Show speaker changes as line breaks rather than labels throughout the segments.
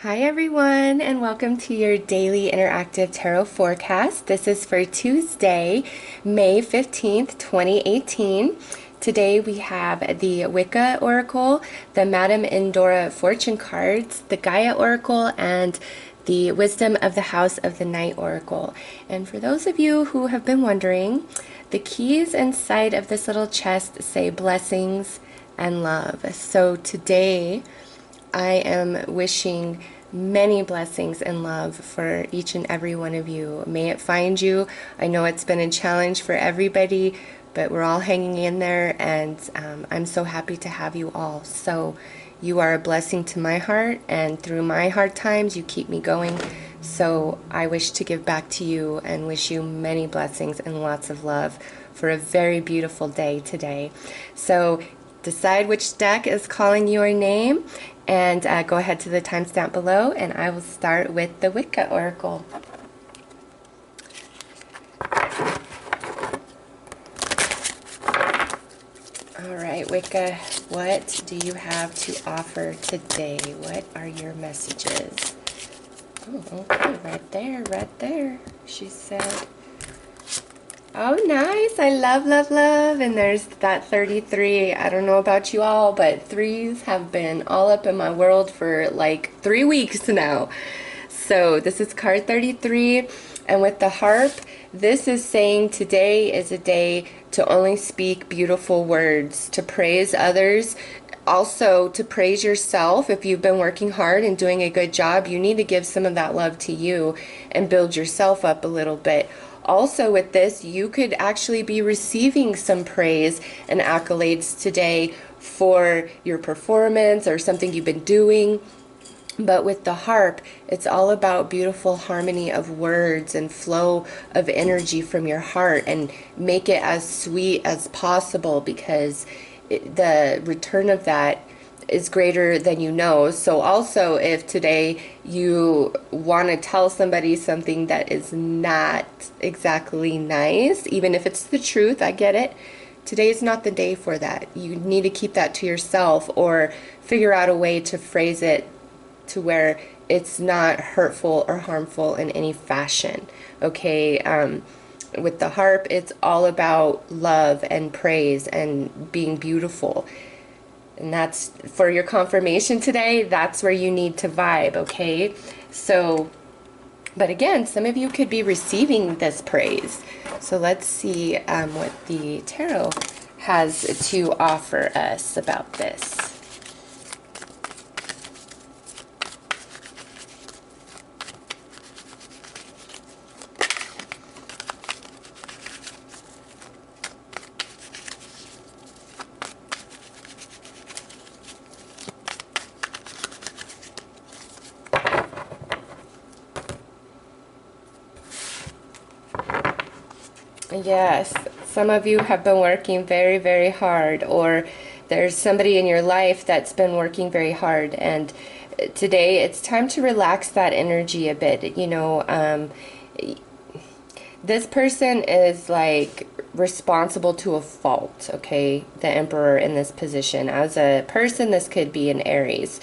Hi everyone, and welcome to your daily interactive tarot forecast. This is for Tuesday, May 15th, 2018. Today we have the Wicca Oracle, the Madame Endora Fortune cards, the Gaia Oracle, and the Wisdom of the House of the Night Oracle. And for those of you who have been wondering, the keys inside of this little chest say blessings and love. So today I am wishing many blessings and love for each and every one of you. May it find you. I know it's been a challenge for everybody, but we're all hanging in there, and I'm so happy to have you all. So you are a blessing to my heart, and through my hard times, you keep me going. So I wish to give back to you and wish you many blessings and lots of love for a very beautiful day today. So decide which deck is calling your name, and go ahead to the timestamp below, and I will start with the Wicca Oracle. Alright, Wicca, what do you have to offer today? What are your messages? Oh, okay, right there, she said. Oh, nice. I love, love, love. And there's that 33. I don't know about you all, but threes have been all up in my world for like 3 weeks now. So this is card 33. And with the harp, this is saying today is a day to only speak beautiful words, to praise others. Also, to praise yourself. If you've been working hard and doing a good job, you need to give some of that love to you and build yourself up a little bit. Also with this, you could actually be receiving some praise and accolades today for your performance or something you've been doing. But with the harp, it's all about beautiful harmony of words and flow of energy from your heart, and make it as sweet as possible, because the return of that is greater than you know. So also, if today you want to tell somebody something that is not exactly nice, even if it's the truth, I get it, today is not the day for that. You need to keep that to yourself, or figure out a way to phrase it to where it's not hurtful or harmful in any fashion. Okay, with the harp, it's all about love and praise and being beautiful. And that's for your confirmation today. That's where you need to vibe, okay? So, but again, some of you could be receiving this praise. So let's see what the tarot has to offer us about this. Yes, some of you have been working very, very hard, or there's somebody in your life that's been working very hard, and today it's time to relax that energy a bit. You know, this person is like responsible to a fault, okay? The Emperor in this position. As a person, this could be an Aries.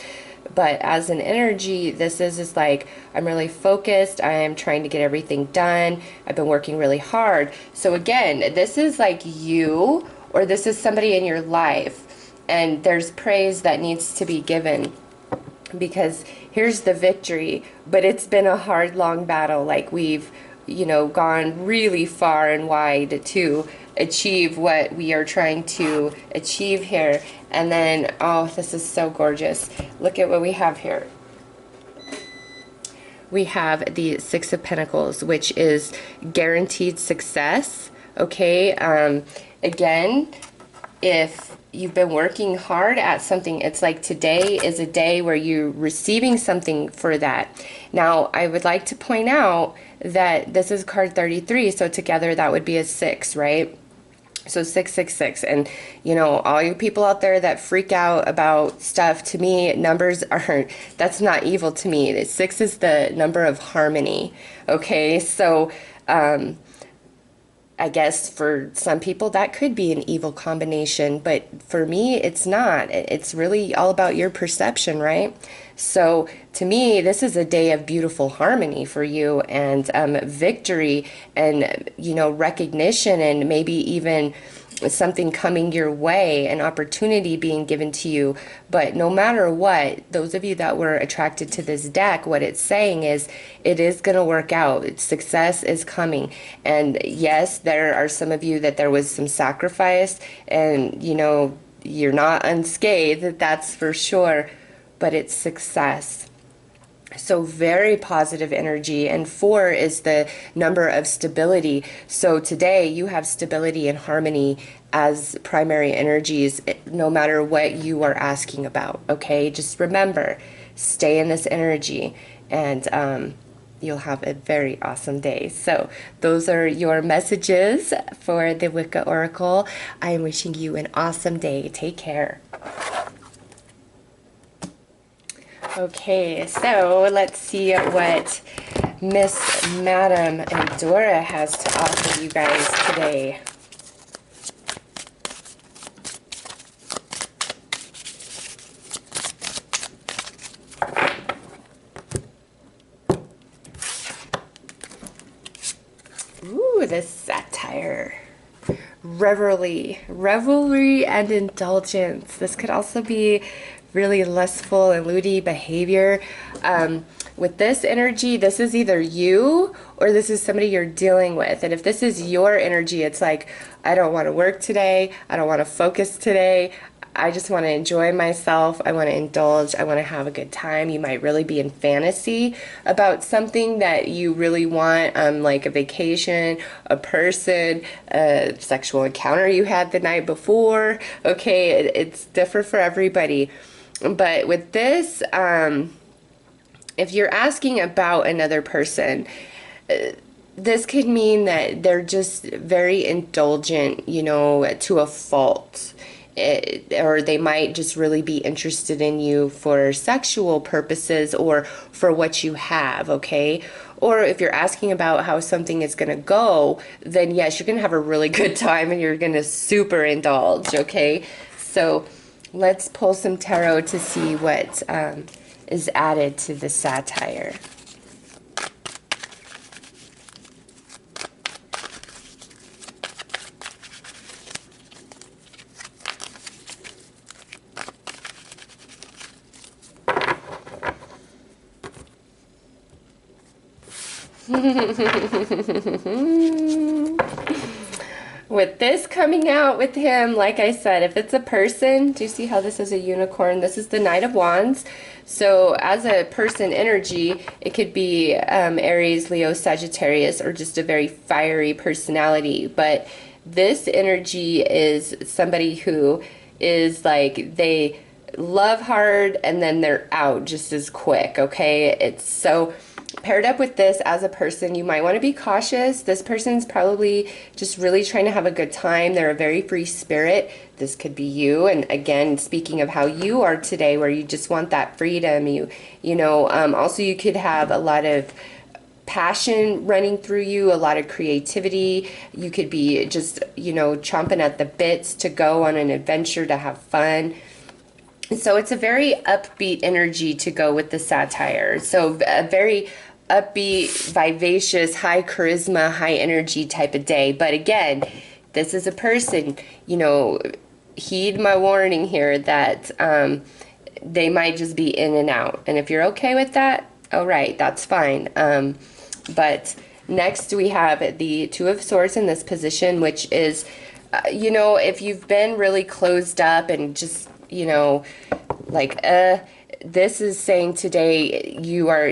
But as an energy, this is like, I'm really focused. I am trying to get everything done. I've been working really hard. So again, this is like you, or this is somebody in your life, and there's praise that needs to be given, because here's the victory. But it's been a hard, long battle. Like, we've, you know, gone really far and wide to achieve what we are trying to achieve here. And then, oh, this is so gorgeous. Look at what we have here. We have the Six of Pentacles, which is guaranteed success. Okay, again, if you've been working hard at something, it's like today is a day where you're receiving something for that. Now, I would like to point out that this is card 33, so together that would be a 6, right? So 666, and you know, all you people out there that freak out about stuff, to me, numbers aren't, that's not evil to me. The 6 is the number of harmony, okay? So I guess for some people that could be an evil combination, but for me, it's not. It's really all about your perception, right? So to me, this is a day of beautiful harmony for you, and victory, and recognition, and maybe even something coming your way, an opportunity being given to you. But no matter what, those of you that were attracted to this deck, what it's saying is it is going to work out. Success is coming. And yes, there are some of you that there was some sacrifice, and you're not unscathed, that's for sure, but it's success. So very positive energy, and 4 is the number of stability. So today you have stability and harmony as primary energies, no matter what you are asking about. Okay, just remember, stay in this energy, and you'll have a very awesome day. So those are your messages for the Wicca Oracle. I am wishing you an awesome day. Take care. Okay, so let's see what Miss Madam Endora has to offer you guys today. Ooh, the satire. Revelry and indulgence. This could also be really lustful and lewdy behavior. With this energy, this is either you or this is somebody you're dealing with. And if this is your energy, it's like, I don't want to work today. I don't want to focus today. I just want to enjoy myself. I want to indulge. I want to have a good time. You might really be in fantasy about something that you really want, like a vacation, a person, a sexual encounter you had the night before. Okay, it's different for everybody. But with this, if you're asking about another person, this could mean that they're just very indulgent, to a fault. Or they might just really be interested in you for sexual purposes or for what you have, okay? Or if you're asking about how something is going to go, then yes, you're going to have a really good time and you're going to super indulge, okay? So let's pull some tarot to see what is added to the satire. With this coming out with him, like I said, if it's a person, do you see how this is a unicorn? This is the Knight of Wands. So as a person energy, it could be Aries, Leo, Sagittarius, or just a very fiery personality. But this energy is somebody who is like, they love hard and then they're out just as quick, okay? It's so paired up with this as a person, you might want to be cautious. This person's probably just really trying to have a good time. They're a very free spirit. This could be you. And again, speaking of how you are today, where you just want that freedom, also you could have a lot of passion running through you, a lot of creativity. You could be just, chomping at the bits to go on an adventure, to have fun. So it's a very upbeat energy to go with the satire. So a very upbeat, vivacious, high charisma, high energy type of day. But again, this is a person, heed my warning here that they might just be in and out. And if you're okay with that, all right, that's fine. But next we have the Two of Swords in this position, which is, if you've been really closed up and just, this is saying today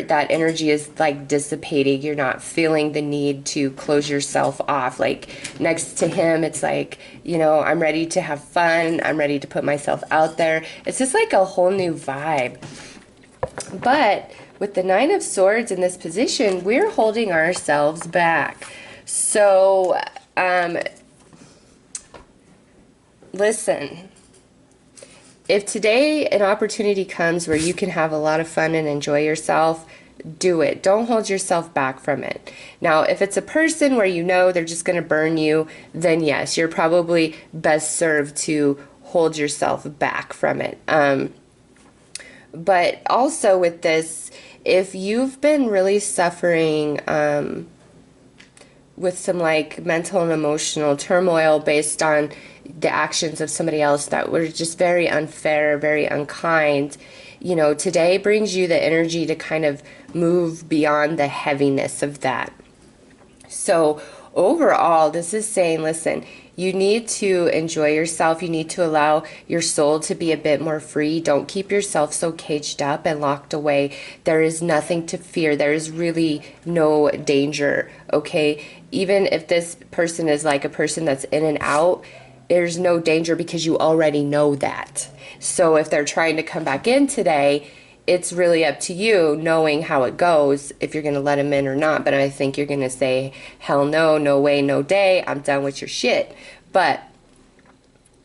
that energy is like dissipating. You're not feeling the need to close yourself off. Like next to him, it's like, I'm ready to have fun. I'm ready to put myself out there. It's just like a whole new vibe. But with the Nine of Swords in this position, we're holding ourselves back. So, listen. If today an opportunity comes where you can have a lot of fun and enjoy yourself, do it. Don't hold yourself back from it. Now, if it's a person where you know they're just going to burn you, then yes, you're probably best served to hold yourself back from it. But also with this, if you've been really suffering with some like mental and emotional turmoil based on the actions of somebody else that were just very unfair, very unkind, you know, today brings you the energy to kind of move beyond the heaviness of that. So overall, this is saying, listen, you need to enjoy yourself. You need to allow your soul to be a bit more free. Don't keep yourself so caged up and locked away. There is nothing to fear. There is really no danger, okay? Even if this person is like a person that's in and out, there's no danger because you already know that. So if they're trying to come back in today, it's really up to you knowing how it goes, if you're going to let them in or not. But I think you're going to say, hell no, no way, no day, I'm done with your shit. But,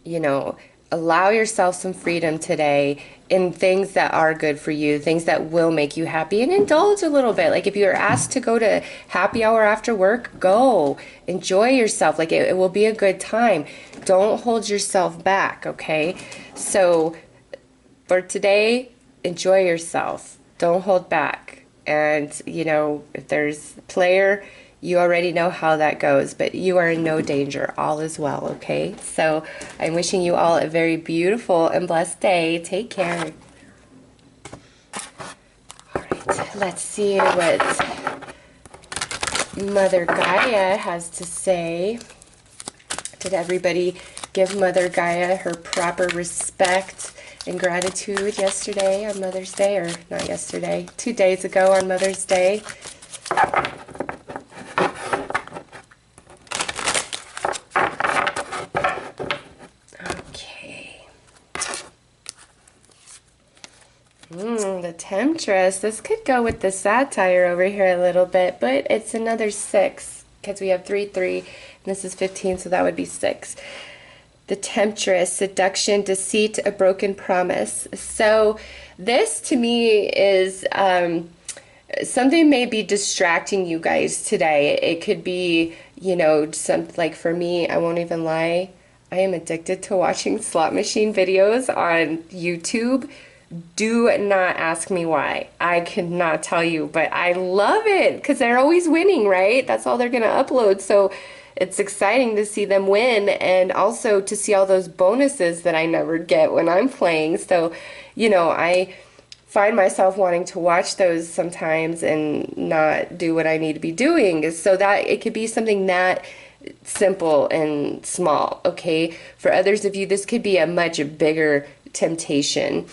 you know, allow yourself some freedom today in things that are good for you, things that will make you happy, and indulge a little bit. Like if you're asked to go to happy hour after work, go. Enjoy yourself. Like it will be a good time. Don't hold yourself back, okay? So for today, enjoy yourself. Don't hold back. And, you know, if there's a player, you already know how that goes, but you are in no danger. All is well, okay? So I'm wishing you all a very beautiful and blessed day. Take care. All right, let's see what Mother Gaia has to say. Did everybody give Mother Gaia her proper respect and gratitude yesterday on Mother's Day? Or not yesterday, 2 days ago on Mother's Day? Okay. The Temptress. This could go with the satire over here a little bit, but it's another 6 because we have 3, 3, and this is 15, so that would be 6. The Temptress, seduction, deceit, a broken promise. So this to me is something may be distracting you guys today. It could be, you know, some, like for me, I won't even lie, I am addicted to watching slot machine videos on YouTube. Do not ask me why. I cannot tell you, but I love it because they're always winning, right? That's all they're going to upload. So it's exciting to see them win and also to see all those bonuses that I never get when I'm playing. So, you know, I find myself wanting to watch those sometimes and not do what I need to be doing. So that it could be something that simple and small, okay? For others of you, this could be a much bigger temptation.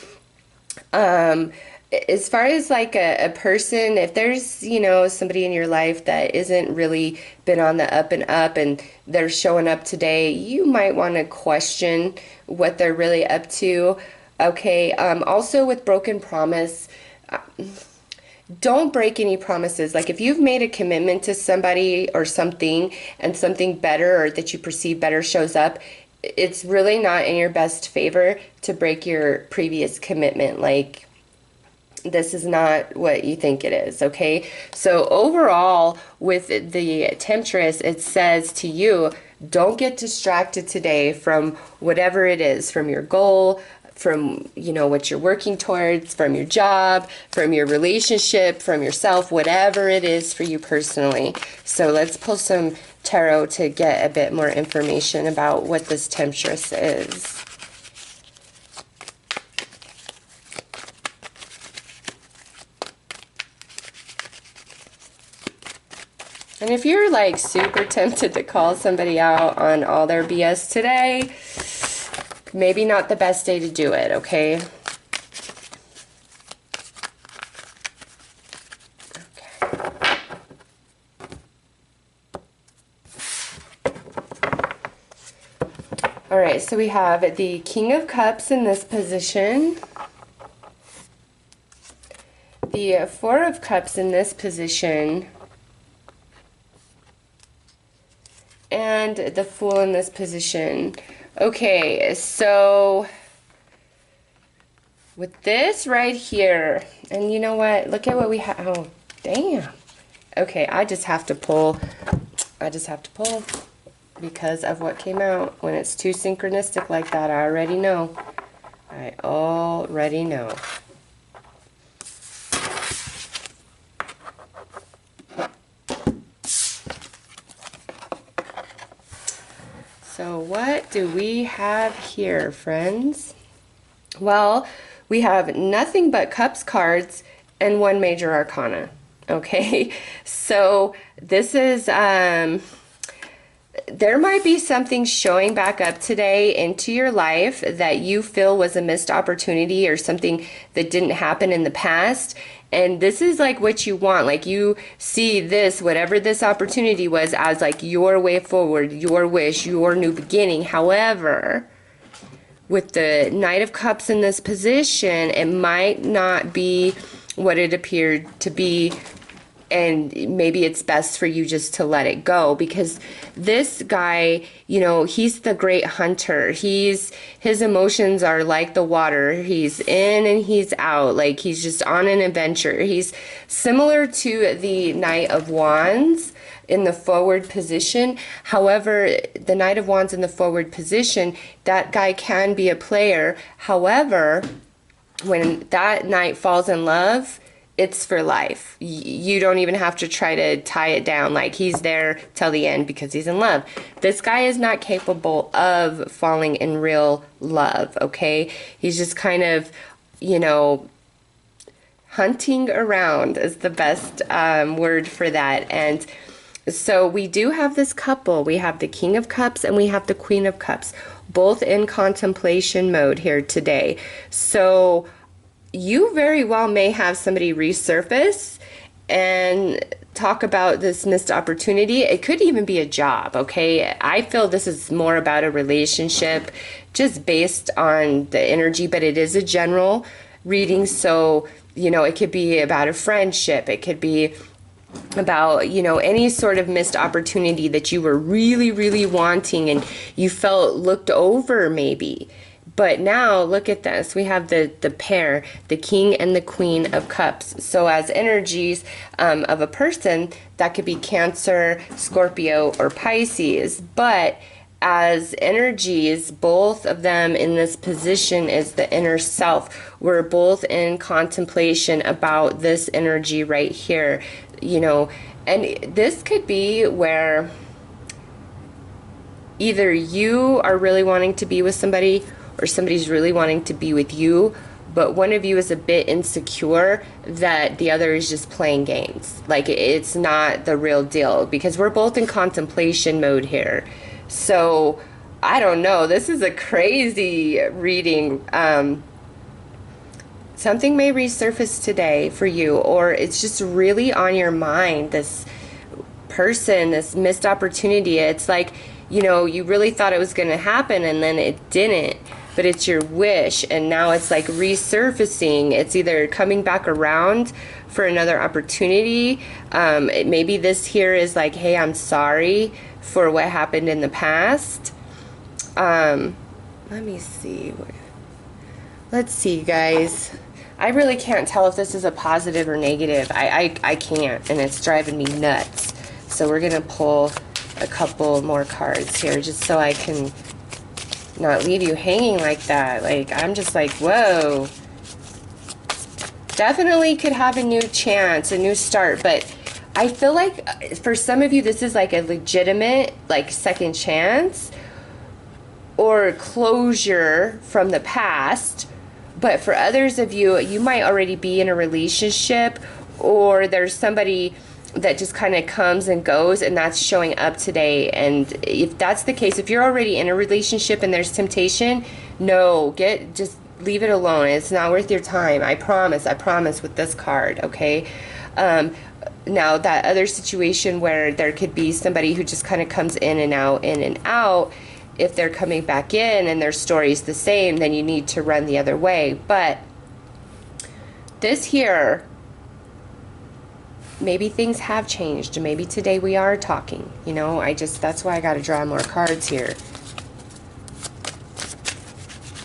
As far as like a person, if there's, you know, somebody in your life that isn't really been on the up and up and they're showing up today, you might want to question what they're really up to. Okay. Also with broken promise, don't break any promises. Like if you've made a commitment to somebody or something and something better or that you perceive better shows up, it's really not in your best favor to break your previous commitment. Like this is not what you think it is, okay? So overall with the Temptress, it says to you, don't get distracted today from whatever it is, from your goal, from, you know, what you're working towards, from your job, from your relationship, from yourself, whatever it is for you personally. So let's pull some tarot to get a bit more information about what this Temptress is. And if you're like super tempted to call somebody out on all their BS today, maybe not the best day to do it, okay? All right, so we have the King of Cups in this position, the Four of Cups in this position, and the Fool in this position. Okay, so with this right here, and you know what? Look at what we have. Oh, damn. Okay, I just have to pull. I just have to pull because of what came out. When it's too synchronistic like that, I already know. I already know. So what do we have here, friends? Well, we have nothing but cups cards and one major arcana. Okay, so this is there might be something showing back up today into your life that you feel was a missed opportunity or something that didn't happen in the past. And this is like what you want. Like you see this, whatever this opportunity was, as like your way forward, your wish, your new beginning. However, with the Knight of Cups in this position, it might not be what it appeared to be, and maybe it's best for you just to let it go, because this guy, you know, he's the great hunter. His emotions are like the water. He's in and he's out. Like he's just on an adventure. He's similar to the Knight of Wands in the forward position. However, the Knight of Wands in the forward position, that guy can be a player. However, when that knight falls in love, it's for life. You don't even have to try to tie it down. Like he's there till the end because he's in love. This guy is not capable of falling in real love, okay? He's just kind of, you know, hunting around is the best word for that. And so we do have this couple. We have the King of Cups and we have the Queen of Cups, both in contemplation mode here today. So you very well may have somebody resurface and talk about this missed opportunity. It could even be a job, okay? I feel this is more about a relationship just based on the energy, but it is a general reading. So, you know, it could be about a friendship. It could be about, you know, any sort of missed opportunity that you were really, really wanting and you felt looked over maybe. But now look at this. We have the pair, the King and the Queen of Cups. So as energies of a person, that could be Cancer, Scorpio, or Pisces. But as energies, both of them in this position is the inner self. We're both in contemplation about this energy right here. You know, and this could be where either you are really wanting to be with somebody or somebody's really wanting to be with you, but one of you is a bit insecure that the other is just playing games. Like it's not the real deal, because we're both in contemplation mode here. So I don't know, this is a crazy reading. Something may resurface today for you, or it's just really on your mind, this person, this missed opportunity. It's like, you know, you really thought it was going to happen and then it didn't, but it's your wish, and now it's like resurfacing. It's either coming back around for another opportunity. Maybe this here is like, hey, I'm sorry for what happened in the past. Let me see. Let's see, guys. I really can't tell if this is a positive or negative. I can't, and it's driving me nuts. So we're going to pull a couple more cards here just so I can not leave you hanging like that. Like, I'm just like, whoa. Definitely could have a new chance, a new start, but I feel like for some of you this is like a legitimate like second chance or closure from the past. But for others of you, you might already be in a relationship, or there's somebody that just kind of comes and goes, and that's showing up today. And if that's the case, if you're already in a relationship and there's temptation, no, just leave it alone. It's not worth your time. I promise with this card, okay? Now that other situation where there could be somebody who just kind of comes in and out, if they're coming back in and their story's the same, then you need to run the other way. But this here, maybe things have changed. Maybe today we are talking. You know, that's why I got to draw more cards here.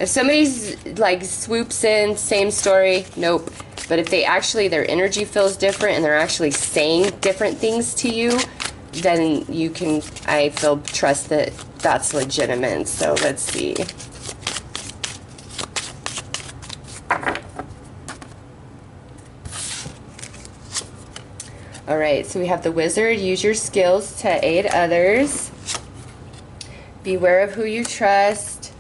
If somebody's like swoops in, same story, nope. But if they actually, their energy feels different and they're actually saying different things to you, then you can, I feel, trust that that's legitimate. So let's see. All right, so we have the Wizard. Use your skills to aid others. Beware of who you trust.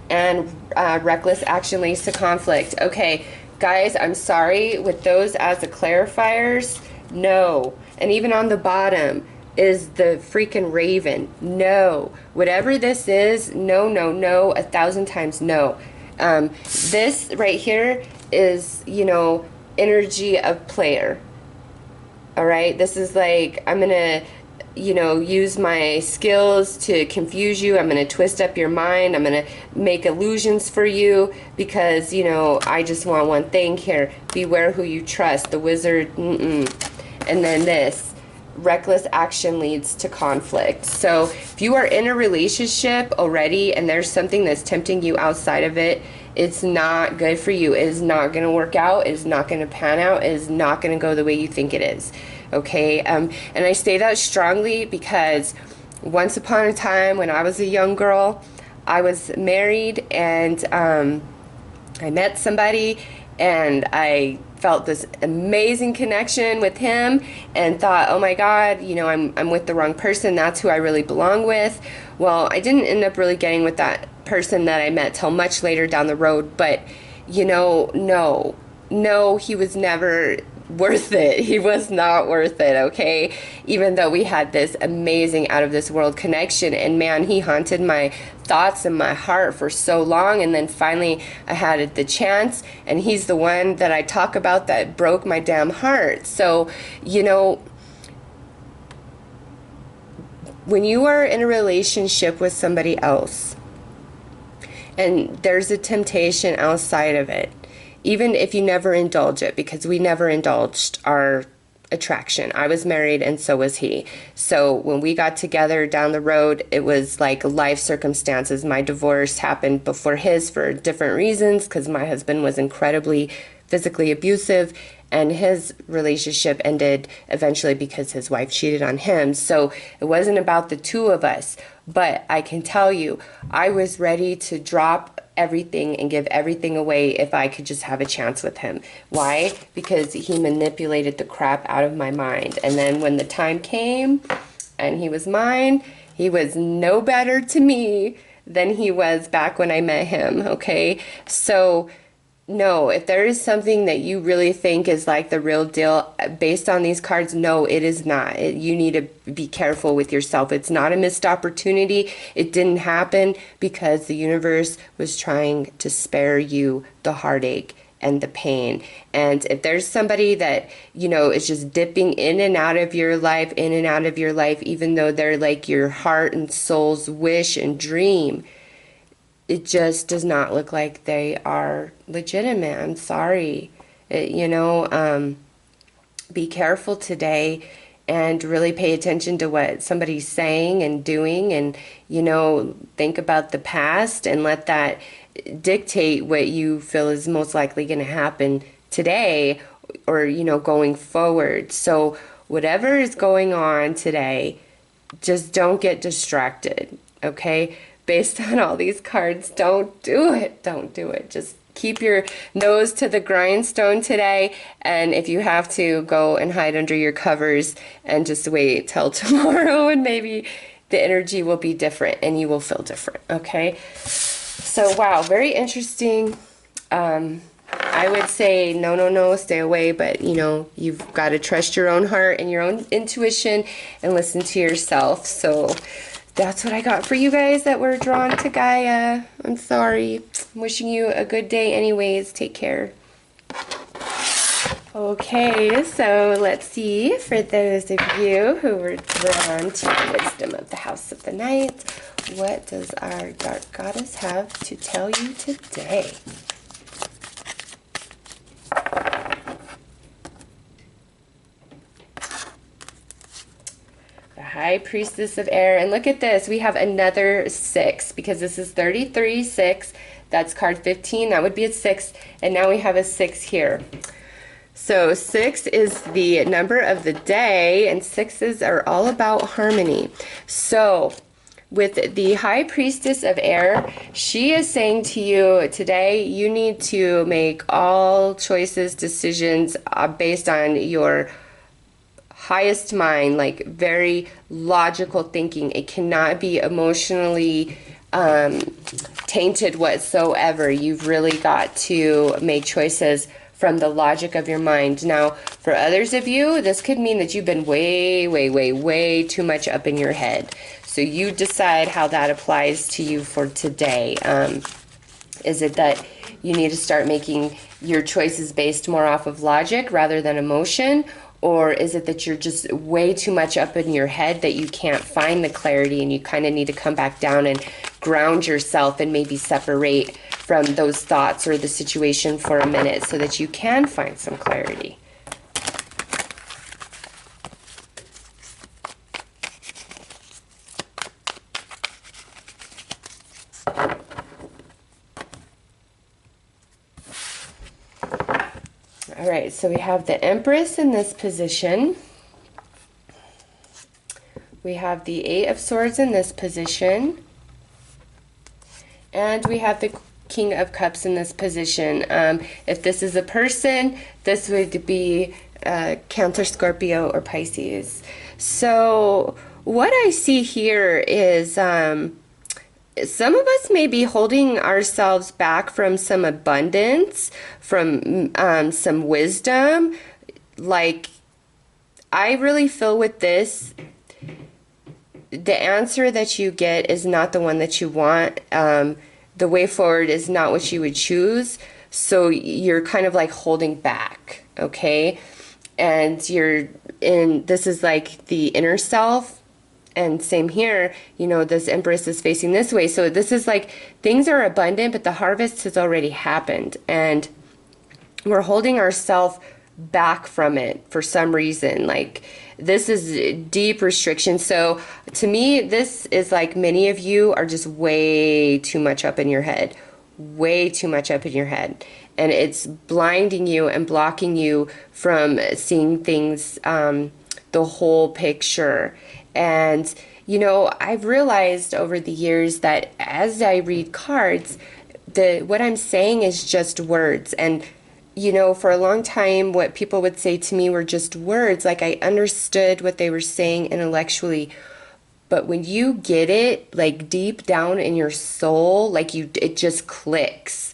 And reckless action leads to conflict. Okay, guys, I'm sorry. With those as the clarifiers, no. And even on the bottom is the freaking Raven. No. Whatever this is, no, no, no, 1,000 times no. This right here is, you know, energy of player. All right, this is like, I'm going to, you know, use my skills to confuse you. I'm going to twist up your mind. I'm going to make illusions for you because, you know, I just want one thing here. Beware who you trust. The Wizard, And then this, reckless action leads to conflict. So if you are in a relationship already and there's something that's tempting you outside of it, it's not good for you. It is not going to work out. It is not going to pan out. It is not going to go the way you think it is. Okay? And I say that strongly because once upon a time when I was a young girl, I was married and I met somebody and I felt this amazing connection with him and thought, oh my God, you know, I'm with the wrong person. That's who I really belong with. Well, I didn't end up really getting with that person that I met till much later down the road, but you know, no, he was never worth it. He was not worth it, okay? Even though we had this amazing out of this world connection, and man, he haunted my thoughts and my heart for so long, and then finally I had the chance, and he's the one that I talk about that broke my damn heart. So, you know, when you are in a relationship with somebody else and there's a temptation outside of it, even if you never indulge it, because we never indulged our attraction. I was married and so was he. So when we got together down the road, it was like life circumstances. My divorce happened before his for different reasons because my husband was incredibly physically abusive, and his relationship ended eventually because his wife cheated on him. So it wasn't about the two of us, but I can tell you, I was ready to drop everything and give everything away if I could just have a chance with him. Why? Because he manipulated the crap out of my mind. And then when the time came and he was mine, he was no better to me than he was back when I met him, okay? So no, if there is something that you really think is like the real deal based on these cards, no, it is not. You need to be careful with yourself. It's not a missed opportunity. It didn't happen because the universe was trying to spare you the heartache and the pain. And if there's somebody that, you know, is just dipping in and out of your life, even though they're like your heart and soul's wish and dream, it just does not look like they are legitimate. I'm sorry. Be careful today and really pay attention to what somebody's saying and doing, and, you know, think about the past and let that dictate what you feel is most likely going to happen today or, you know, going forward. So whatever is going on today, just don't get distracted, okay? Based on all these cards, don't do it. Don't do it. Just keep your nose to the grindstone today. And if you have to, go and hide under your covers and just wait till tomorrow, and maybe the energy will be different and you will feel different. Okay. So, wow, very interesting. I would say no, stay away. But, you know, you've got to trust your own heart and your own intuition and listen to yourself. So that's what I got for you guys that were drawn to Gaia. I'm sorry. I'm wishing you a good day anyways. Take care. Okay, so let's see, for those of you who were drawn to the wisdom of the House of the Night, what does our Dark Goddess have to tell you today? High Priestess of Air. And look at this. We have another 6 because this is 33, 6. That's card 15. That would be a 6. And now we have a 6 here. So 6 is the number of the day, and 6s are all about harmony. So with the High Priestess of Air, she is saying to you today, you need to make all choices, decisions based on your highest mind, like very logical thinking. It cannot be emotionally tainted whatsoever. You've really got to make choices from the logic of your mind. Now, for others of you, this could mean that you've been way too much up in your head. So you decide how that applies to you for today. Is it that you need to start making your choices based more off of logic rather than emotion? Or is it that you're just way too much up in your head that you can't find the clarity and you kind of need to come back down and ground yourself and maybe separate from those thoughts or the situation for a minute so that you can find some clarity? All right, so we have the Empress in this position. We have the Eight of Swords in this position. And we have the King of Cups in this position. If this is a person, this would be Cancer, Scorpio, or Pisces. So what I see here is some of us may be holding ourselves back from some abundance, from some wisdom. Like, I really feel with this, the answer that you get is not the one that you want. The way forward is not what you would choose. So you're kind of like holding back, okay? And you're in, this is like the inner self. And same here, you know, this Empress is facing this way. So this is like, things are abundant, but the harvest has already happened. And we're holding ourselves back from it for some reason. Like, this is deep restriction. So to me, this is like many of you are just way too much up in your head. Way too much up in your head. And it's blinding you and blocking you from seeing things, the whole picture. And, you know, I've realized over the years that as I read cards, what I'm saying is just words. And, you know, for a long time, what people would say to me were just words. Like, I understood what they were saying intellectually. But when you get it, like, deep down in your soul, like, it just clicks.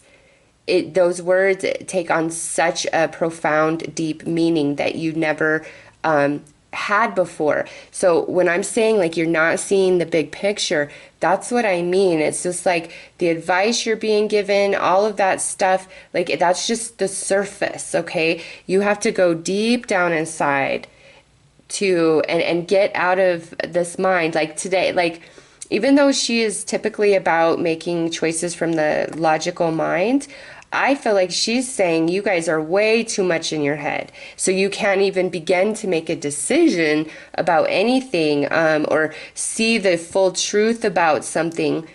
Those words take on such a profound, deep meaning that you never had before. So when I'm saying like you're not seeing the big picture, that's what I mean. It's just like the advice you're being given, all of that stuff, like that's just the surface, okay? You have to go deep down inside to and get out of this mind. Like today, like even though she is typically about making choices from the logical mind, I feel like she's saying you guys are way too much in your head. So you can't even begin to make a decision about anything or see the full truth about something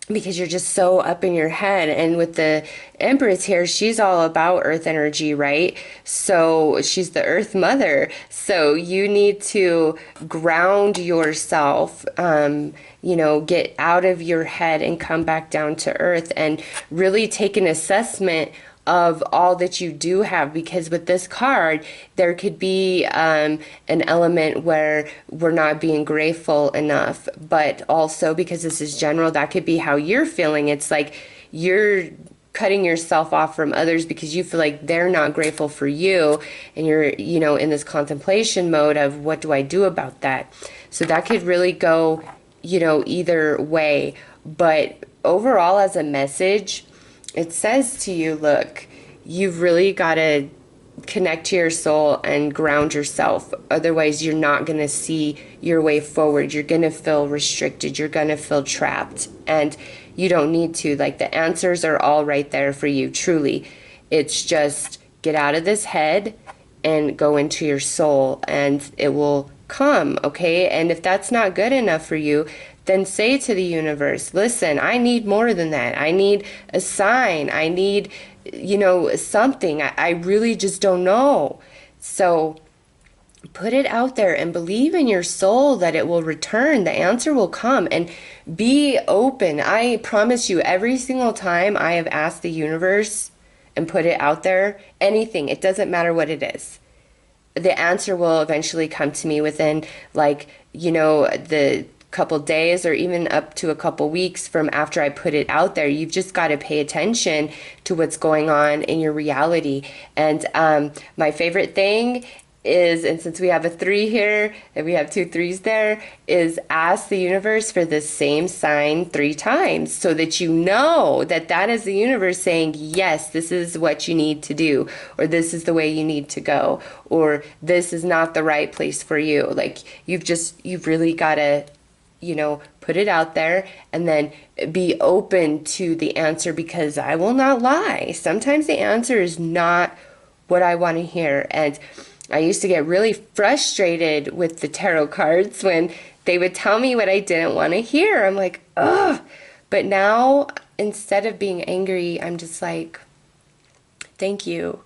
because you're just so up in your head. And with the Empress here, she's all about earth energy, right? So she's the earth mother. So you need to ground yourself, you know, get out of your head and come back down to earth and really take an assessment of all that you do have, because with this card there could be an element where we're not being grateful enough, but also because this is general, that could be how you're feeling. It's like you're cutting yourself off from others because you feel like they're not grateful for you, and you're, you know, in this contemplation mode of what do I do about that. So that could really go, you know, either way. But overall, as a message, it says to you, look, you've really got to connect to your soul and ground yourself. Otherwise, you're not going to see your way forward. You're going to feel restricted. You're going to feel trapped. And you don't need to. Like, the answers are all right there for you, truly. It's just get out of this head and go into your soul, and it will come, okay? And if that's not good enough for you, then say to the universe, listen, I need more than that. I need a sign. I need, you know, something. I really just don't know. So put it out there and believe in your soul that it will return. The answer will come, and be open. I promise you, every single time I have asked the universe and put it out there, anything, it doesn't matter what it is, the answer will eventually come to me within, like, you know, the couple days or even up to a couple weeks from after I put it out there. You've just got to pay attention to what's going on in your reality. And my favorite thing is, and since we have a 3 here and we have 2 3s there, is ask the universe for the same sign 3 times, so that you know that that is the universe saying, yes, this is what you need to do, or this is the way you need to go, or this is not the right place for you. Like, you've really got to, you know, put it out there, and then be open to the answer, because I will not lie, sometimes the answer is not what I want to hear. And I used to get really frustrated with the tarot cards when they would tell me what I didn't want to hear. I'm like, ugh. But now, instead of being angry, I'm just like, thank you.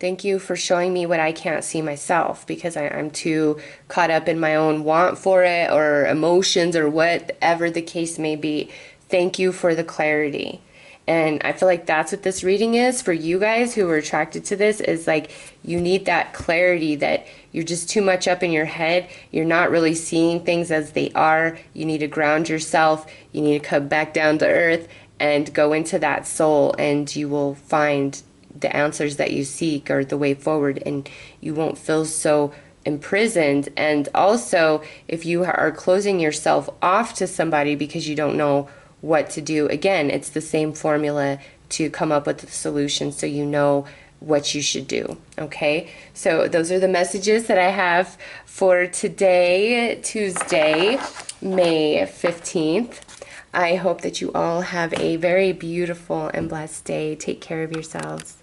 Thank you for showing me what I can't see myself, because I'm too caught up in my own want for it, or emotions, or whatever the case may be. Thank you for the clarity. And I feel like that's what this reading is for you guys who are attracted to this, is like, you need that clarity, that you're just too much up in your head. You're not really seeing things as they are. You need to ground yourself. You need to come back down to earth and go into that soul, and you will find the answers that you seek, or the way forward, and you won't feel so imprisoned. And also, if you are closing yourself off to somebody because you don't know what to do, again, it's the same formula to come up with the solution, so you know what you should do. Okay, so those are the messages that I have for today, Tuesday, May 15th. I hope that you all have a very beautiful and blessed day. Take care of yourselves.